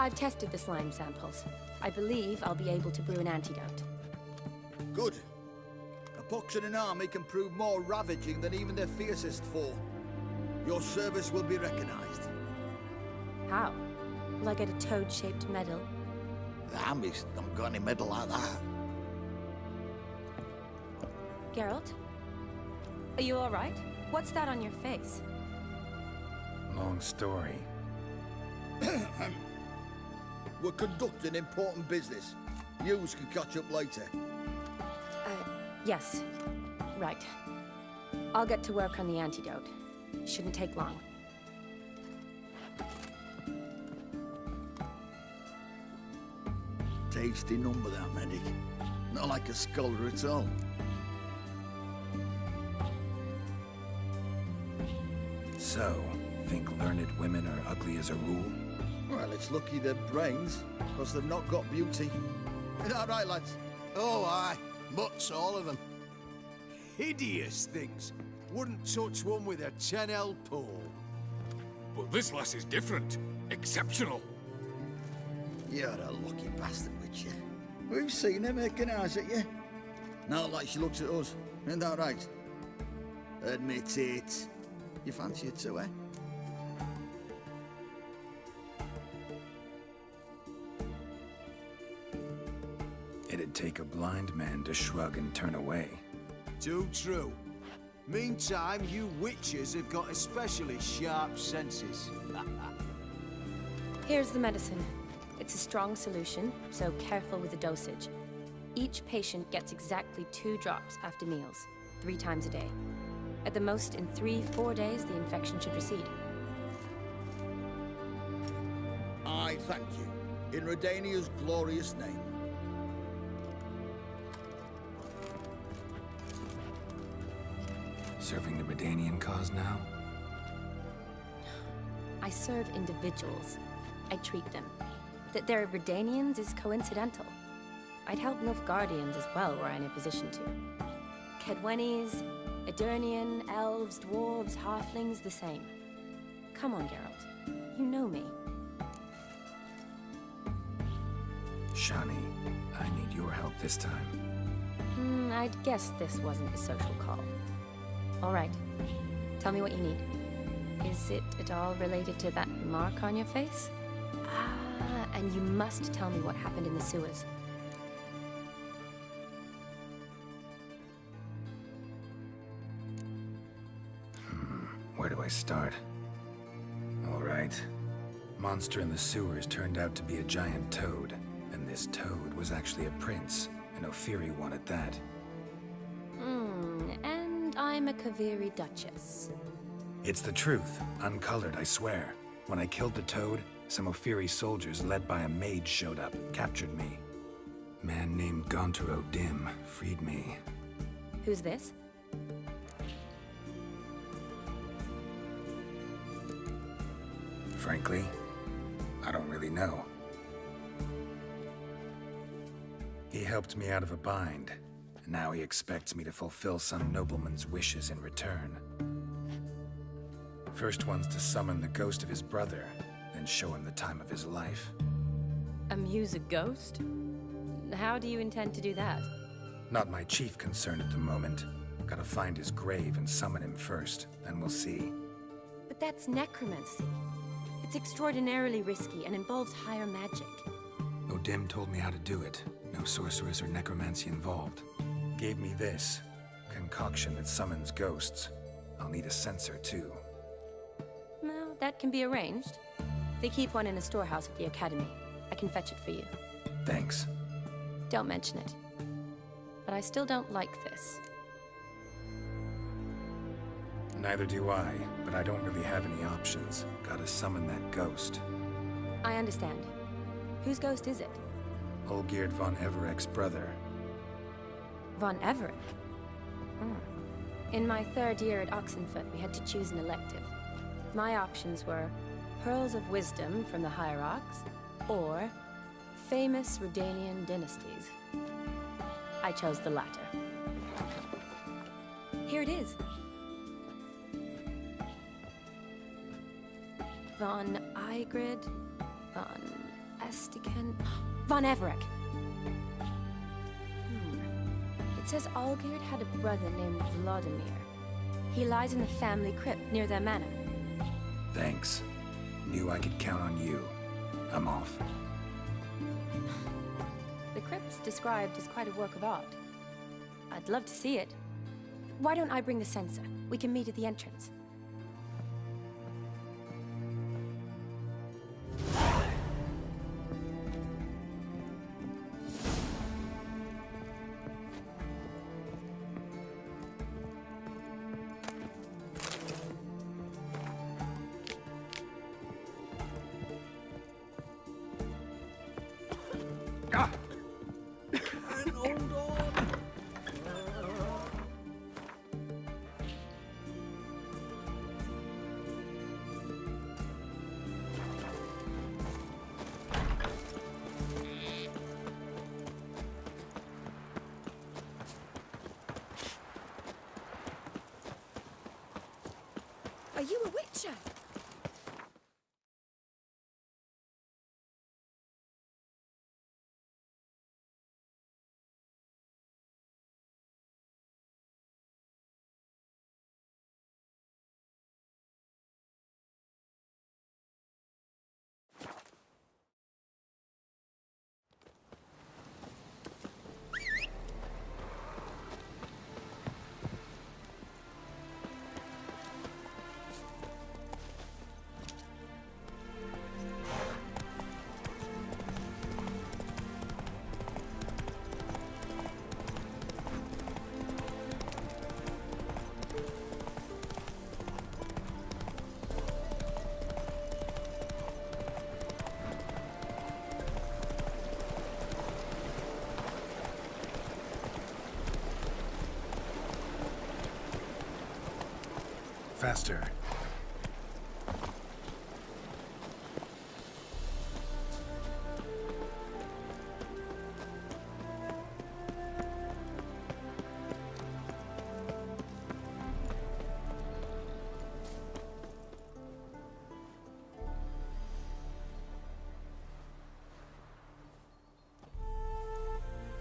I've tested the slime samples. I believe I'll be able to brew an antidote. Good. A pox in an army can prove more ravaging than even their fiercest foe. Your service will be recognized. How? Will I get a toad-shaped medal? The army's not got any medal like that. Geralt? Are you alright? What's that on your face? Long story. We're conducting important business. Yous can catch up later. Yes. Right. I'll get to work on the antidote. Shouldn't take long. Tasty number, that medic. Not like a scholar at all. So, think learned women are ugly as a rule? Well, it's lucky they're brains, because they've not got beauty. Is that right, lads? Oh, aye. Mutts, all of them. Hideous things. Wouldn't touch one with a 10L pole. But this lass is different. Exceptional. You're a lucky bastard, Witcher. We've seen her making eyes at you. Not like she looks at us. Isn't that right? Admit it. You fancy it too, eh? It'd take a blind man to shrug and turn away. Too true. Meantime, you witches have got especially sharp senses. Here's the medicine. It's a strong solution, so careful with the dosage. Each patient gets exactly 2 drops after meals, 3 times a day. At the most, in 3-4 days, the infection should recede. I thank you. In Redania's glorious name. Serving the Redanian cause now? I serve individuals. I treat them. That they're Redanians is coincidental. I'd help Nilfgaardians as well were I in a position to. Kedwenis, Edirnian, elves, dwarves, halflings, the same. Come on, Geralt. You know me. Shani, I need your help this time. I'd guess this wasn't a social call. All right. Tell me what you need. Is it at all related to that mark on your face? Ah, and you must tell me what happened in the sewers. Where do I start? All right. Monster in the sewers turned out to be a giant toad, and this toad was actually a prince, an Ophiri one at that. And I'm a Kaviri Duchess. It's the truth, uncolored, I swear. When I killed the toad, some Ophiri soldiers led by a mage showed up, captured me. Man named Gontaro Dim freed me. Who's this? Frankly, I don't really know. He helped me out of a bind, and now he expects me to fulfill some nobleman's wishes in return. First one's to summon the ghost of his brother, then show him the time of his life. Amuse a ghost? How do you intend to do that? Not my chief concern at the moment. Gotta find his grave and summon him first, then we'll see. But that's necromancy. It's extraordinarily risky and involves higher magic. Odim told me how to do it. No sorceress or necromancy involved. Gave me this concoction that summons ghosts. I'll need a censer too. Well, that can be arranged. They keep one in a storehouse at the academy. I can fetch it for you. Thanks. Don't mention it. But I still don't like this. Neither do I, but I don't really have any options. Gotta summon that ghost. I understand. Whose ghost is it? Olgierd von Everec's brother. Von Everec? In my 3rd year at Oxenfoot, we had to choose an elective. My options were Pearls of Wisdom from the Hierarchs, or Famous Redanian Dynasties. I chose the latter. Here it is. Von Igrid, von Estican... Von Everec. It says Olgierd had a brother named Vladimir. He lies in the family crypt near their manor. Thanks. Knew I could count on you. I'm off. The crypt's described as quite a work of art. I'd love to see it. Why don't I bring the censer? We can meet at the entrance. Are you a witcher? Faster.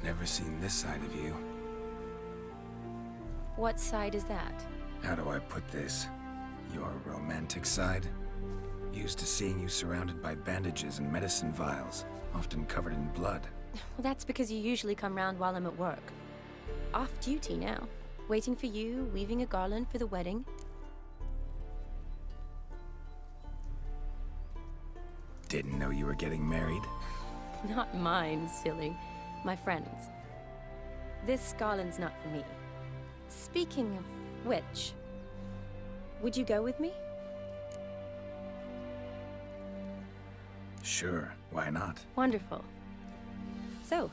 Never seen this side of you. What side is that? How do I put this? Your romantic side? Used to seeing you surrounded by bandages and medicine vials, often covered in blood. Well, that's because you usually come round while I'm at work. Off duty now. Waiting for you, weaving a garland for the wedding. Didn't know you were getting married? Not mine, silly. My friend's. This garland's not for me. Speaking of which, would you go with me? Sure, why not? Wonderful. So,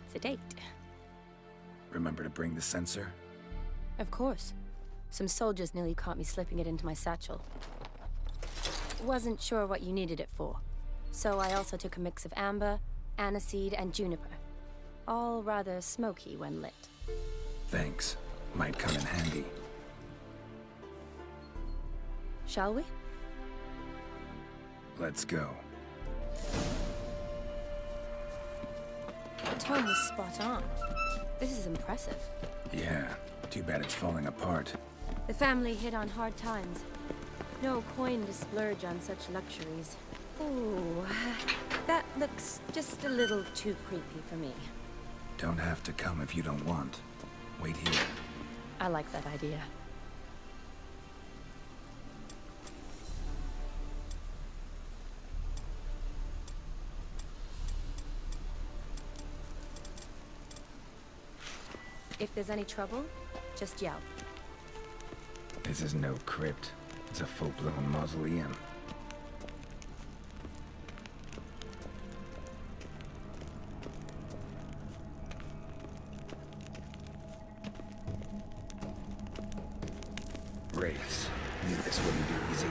it's a date. Remember to bring the censer? Of course. Some soldiers nearly caught me slipping it into my satchel. Wasn't sure what you needed it for. So I also took a mix of amber, aniseed, and juniper. All rather smoky when lit. Thanks. Might come in handy. Shall we? Let's go. The tone was spot on. This is impressive. Yeah, too bad it's falling apart. The family hit on hard times. No coin to splurge on such luxuries. Ooh, that looks just a little too creepy for me. Don't have to come if you don't want. Wait here. I like that idea. If there's any trouble, just yell. This is no crypt. It's a full-blown mausoleum. Wraiths. Knew this wouldn't be easy.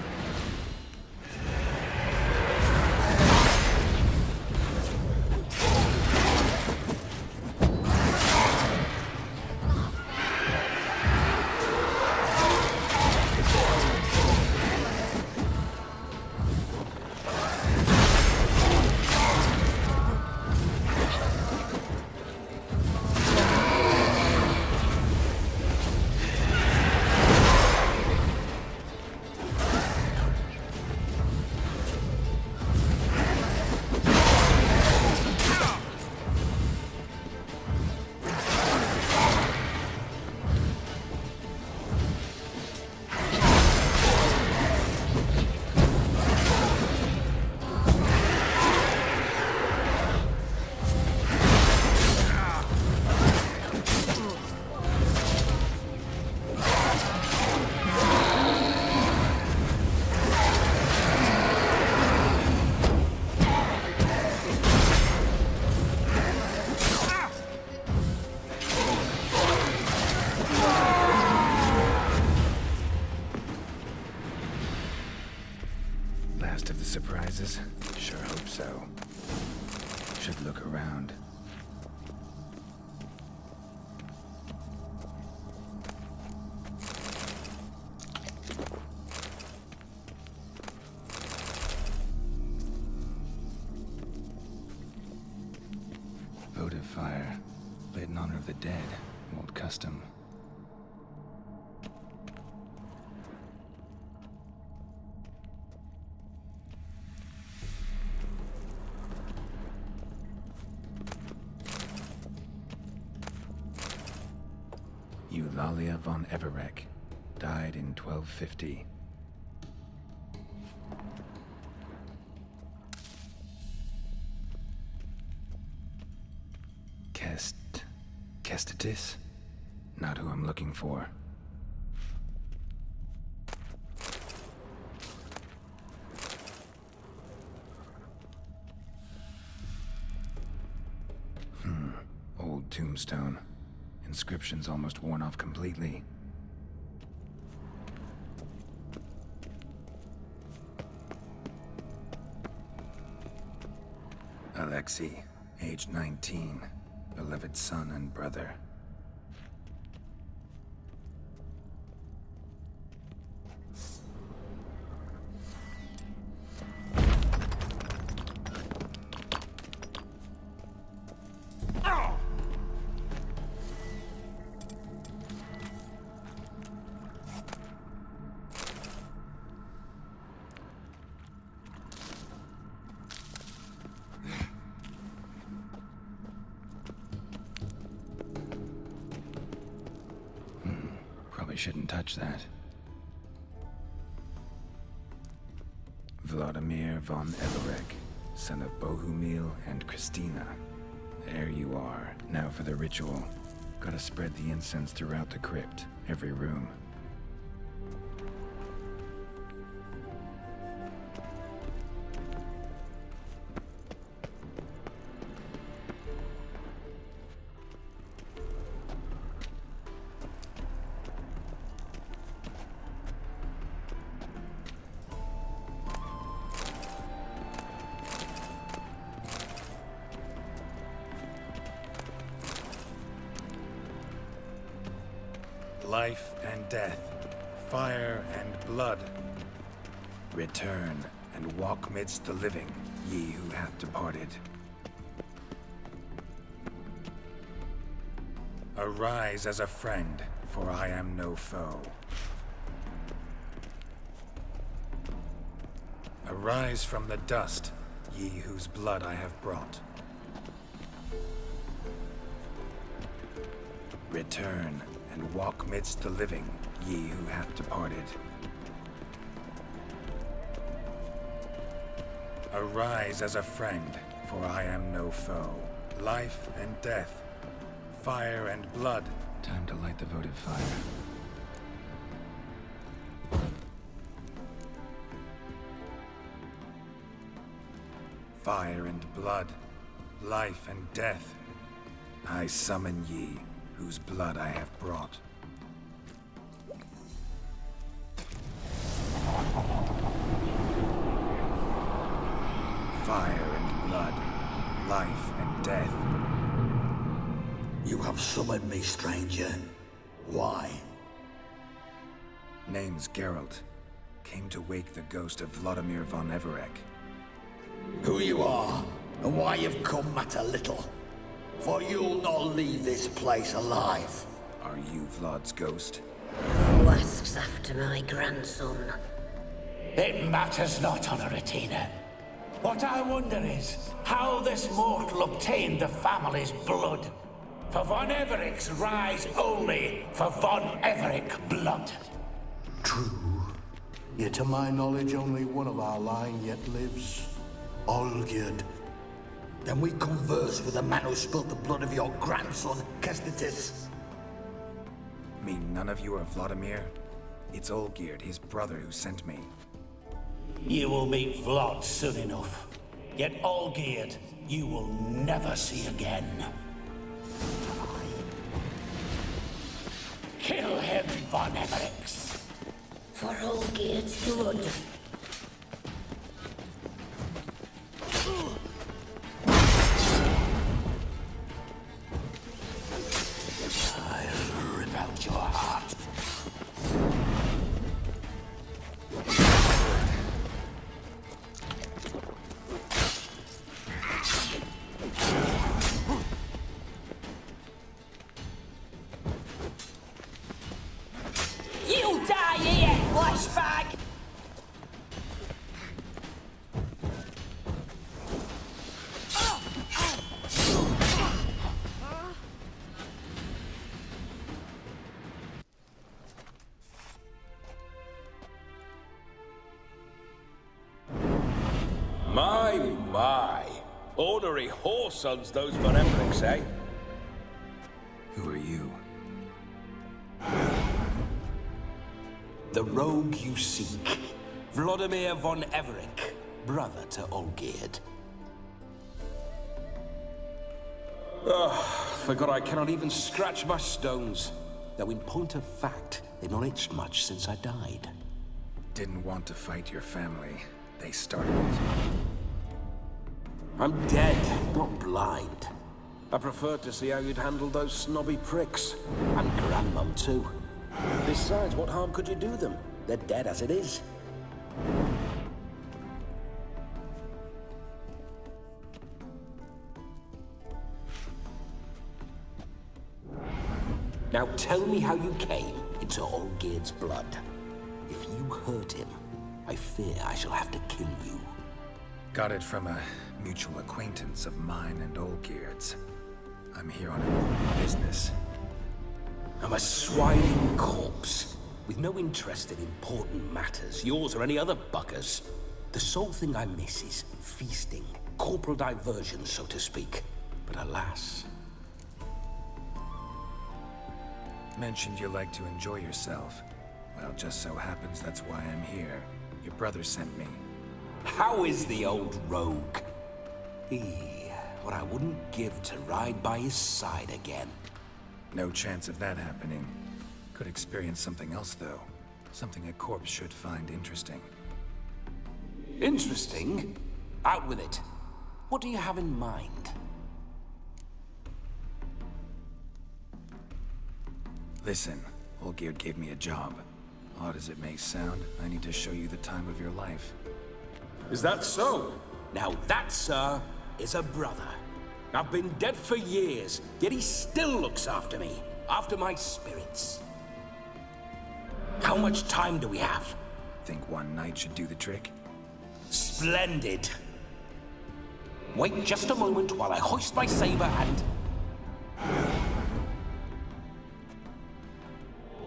surprises? Sure hope so. Should look around. Votive fire, lit in honor of the dead. Old custom. Eulalia von Everec, died in 1250. Kestitis? Not who I'm looking for. Old tombstone. Inscription's almost worn off completely. Alexei, age 19. Beloved son and brother. Shouldn't touch that. Vladimir von Everec, son of Bohumil and Christina. There you are. Now for the ritual. Gotta spread the incense throughout the crypt, every room. Life and death, fire and blood. Return and walk midst the living, ye who hath departed. Arise as a friend, for I am no foe. Arise from the dust, ye whose blood I have brought. Return and walk midst the living, ye who hath departed. Arise as a friend, for I am no foe. Life and death, fire and blood. Time to light the votive fire. Fire and blood, life and death. I summon ye, whose blood I have brought. Fire and blood, life and death. You have summoned me, stranger. Why? Name's Geralt. Came to wake the ghost of Vladimir von Everec. Who you are, and why you've come matter little. For you'll not leave this place alive. Are you Vlad's ghost? Who asks after my grandson? It matters not, Honoratina. What I wonder is how this mortal obtained the family's blood. For von Everec's rise only for von Everec blood. True. Yet to my knowledge, only one of our line yet lives. Olgierd. Then we converse with the man who spilled the blood of your grandson, Kestitis. Mean none of you are Vladimir? It's Olgierd, his brother, who sent me. You will meet Vlad soon enough. Yet Olgierd, you will never see again. Kill him, von Everec. For Olgierd's blood. Loanery whoresons, those for Everec, eh? Who are you? The rogue you seek. Vladimir von Everec, brother to Olgierd. Forgot I cannot even scratch my stones. Though in point of fact, they've not itched much since I died. Didn't want to fight your family. They started it. I'm dead, not blind. I preferred to see how you'd handle those snobby pricks. And Grandmum, too. Besides, what harm could you do them? They're dead as it is. Now tell me how you came into Olgierd's blood. If you hurt him, I fear I shall have to kill you. Got it from a mutual acquaintance of mine and Olgierd's. I'm here on important business. I'm a swining corpse, with no interest in important matters, yours or any other buggers. The sole thing I miss is feasting, corporal diversion, so to speak. But alas... Mentioned you like to enjoy yourself. Well, just so happens that's why I'm here. Your brother sent me. How is the old rogue? What I wouldn't give to ride by his side again. No chance of that happening. Could experience something else, though. Something a corpse should find interesting. Interesting? Out with it. What do you have in mind? Listen, Olgierd gave me a job. Odd as it may sound, I need to show you the time of your life. Is that so? Now that, sir, is a brother. I've been dead for years, yet he still looks after me, after my spirits. How much time do we have? Think one night should do the trick? Splendid. Wait just a moment while I hoist my saber and...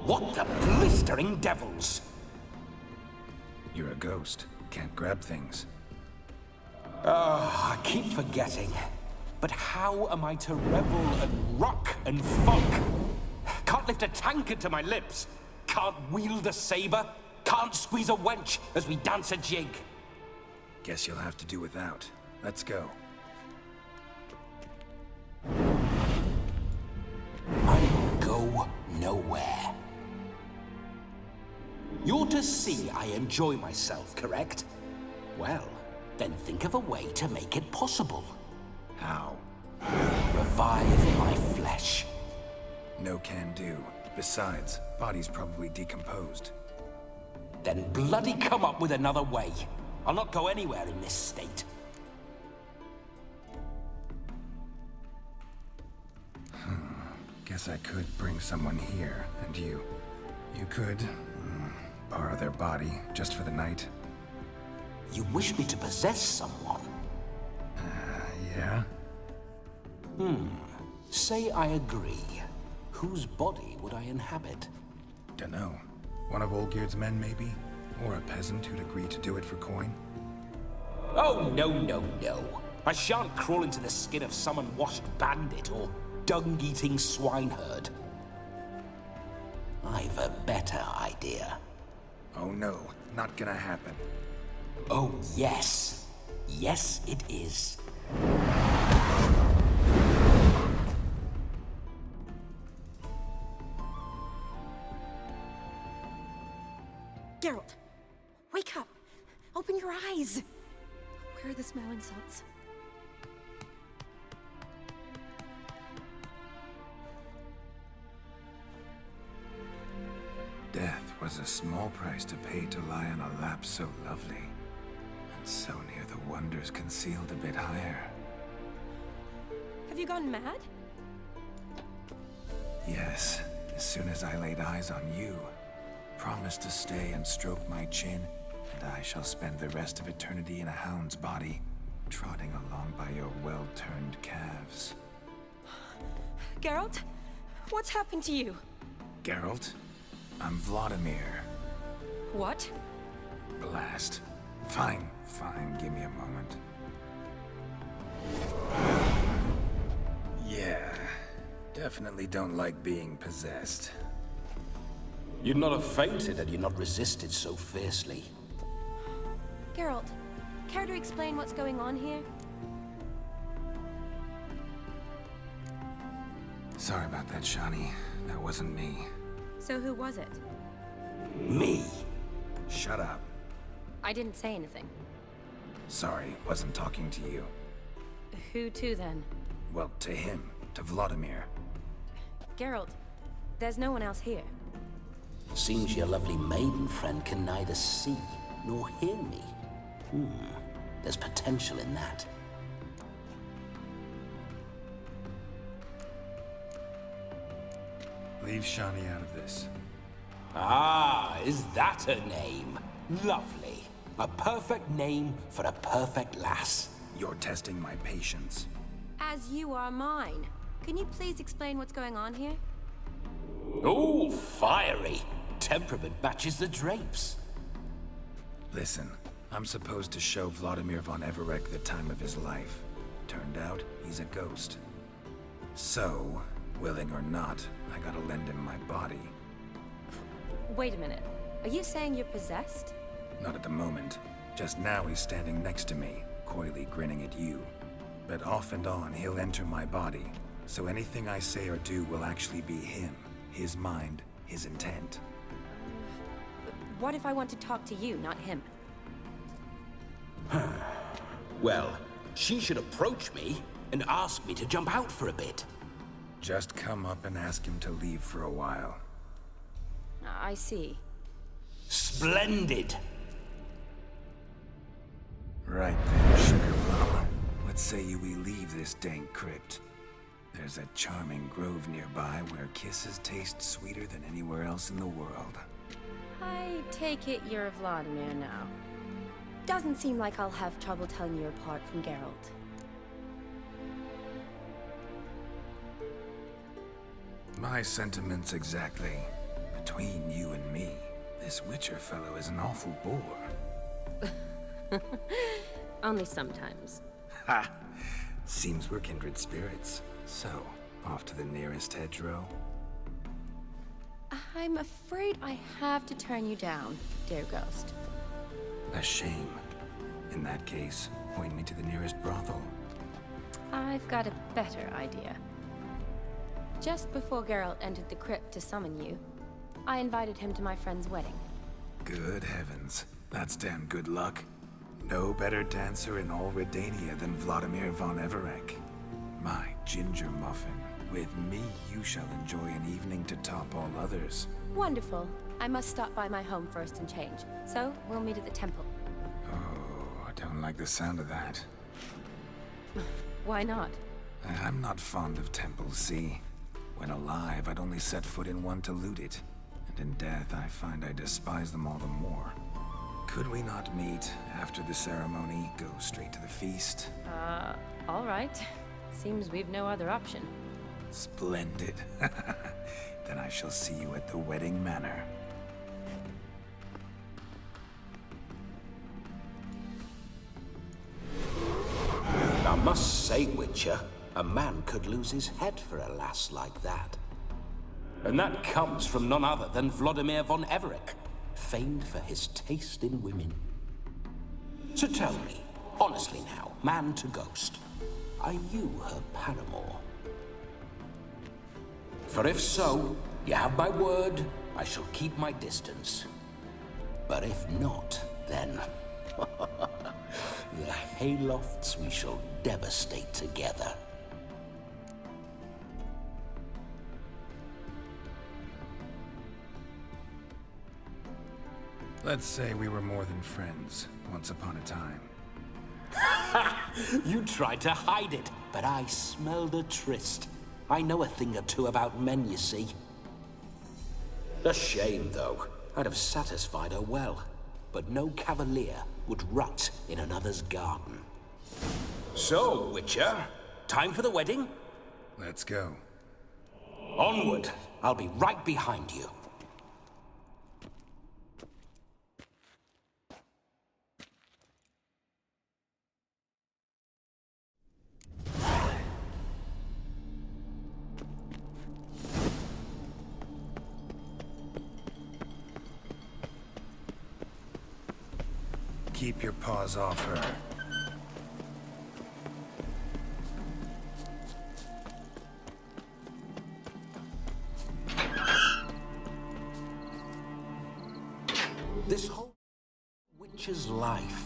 What the blistering devils? You're a ghost. Can't grab things. I keep forgetting. But how am I to revel and rock and funk? Can't lift a tankard to my lips. Can't wield a saber. Can't squeeze a wench as we dance a jig. Guess you'll have to do without. Let's go. I go nowhere. You're to see I enjoy myself, correct? Well, then think of a way to make it possible. How? Revive my flesh. No can do. Besides, body's probably decomposed. Then bloody come up with another way. I'll not go anywhere in this state. Guess I could bring someone here, and you could borrow their body just for the night. You wish me to possess someone? Yeah? Say I agree. Whose body would I inhabit? Dunno. One of Olgierd's men, maybe? Or a peasant who'd agree to do it for coin? Oh, no. I shan't crawl into the skin of some unwashed bandit or dung-eating swineherd. I've a better idea. Oh no, not gonna happen. Oh, yes. Yes, it is. Geralt, wake up! Open your eyes! Where are the smelling salts? Death was a small price to pay to lie on a lap so lovely, and so near the wonders concealed a bit higher. Have you gone mad? Yes, as soon as I laid eyes on you, promised to stay and stroke my chin, and I shall spend the rest of eternity in a hound's body, trotting along by your well-turned calves. Geralt? What's happened to you? Geralt? I'm Vladimir. What? Blast. Fine, give me a moment. Definitely don't like being possessed. You'd not have fainted had you not resisted so fiercely. Geralt, care to explain what's going on here? Sorry about that, Shani. That wasn't me. So who was it? Me? Shut up. I didn't say anything. Sorry, wasn't talking to you. Who to then? Well, to him. To Vladimir. Geralt, there's no one else here. Seems your lovely maiden friend can neither see nor hear me. There's potential in that. Leave Shani out of this. Ah, is that her name? Lovely. A perfect name for a perfect lass. You're testing my patience. As you are mine. Can you please explain what's going on here? Oh, fiery. Temperament matches the drapes. Listen, I'm supposed to show Vladimir von Everec the time of his life. Turned out, he's a ghost. So, willing or not, I gotta lend him my body. Wait a minute. Are you saying you're possessed? Not at the moment. Just now he's standing next to me, coyly grinning at you. But off and on, he'll enter my body. So anything I say or do will actually be him. His mind, his intent. What if I want to talk to you, not him? Well, she should approach me and ask me to jump out for a bit. Just come up and ask him to leave for a while. I see. Splendid! Right then, Sugar Plum. What say you we leave this dank crypt? There's a charming grove nearby where kisses taste sweeter than anywhere else in the world. I take it you're Vladimir now. Doesn't seem like I'll have trouble telling you apart from Geralt. My sentiments exactly. Between you and me, this Witcher fellow is an awful bore. Only sometimes. Ha! Seems we're kindred spirits. So, off to the nearest hedgerow? I'm afraid I have to turn you down, dear ghost. A shame. In that case, point me to the nearest brothel. I've got a better idea. Just before Geralt entered the crypt to summon you, I invited him to my friend's wedding. Good heavens. That's damn good luck. No better dancer in all Redania than Vladimir von Everec. My ginger muffin. With me, you shall enjoy an evening to top all others. Wonderful. I must stop by my home first and change. So, we'll meet at the temple. Oh, I don't like the sound of that. Why not? I'm not fond of temples, see? When alive, I'd only set foot in one to loot it. And in death, I find I despise them all the more. Could we not meet after the ceremony, go straight to the feast? All right. Seems we've no other option. Splendid. Then I shall see you at the wedding manor. I must say, Witcher, a man could lose his head for a lass like that. And that comes from none other than Vladimir von Everec, famed for his taste in women. So tell me, honestly now, man to ghost, are you her paramour? For if so, you have my word, I shall keep my distance. But if not, then the haylofts we shall devastate together. Let's say we were more than friends, once upon a time. You tried to hide it, but I smelled a tryst. I know a thing or two about men, you see. A shame, though. I'd have satisfied her well. But no cavalier would rot in another's garden. So, Witcher, time for the wedding? Let's go. Onward! I'll be right behind you. Keep your paws off her. This whole witch's life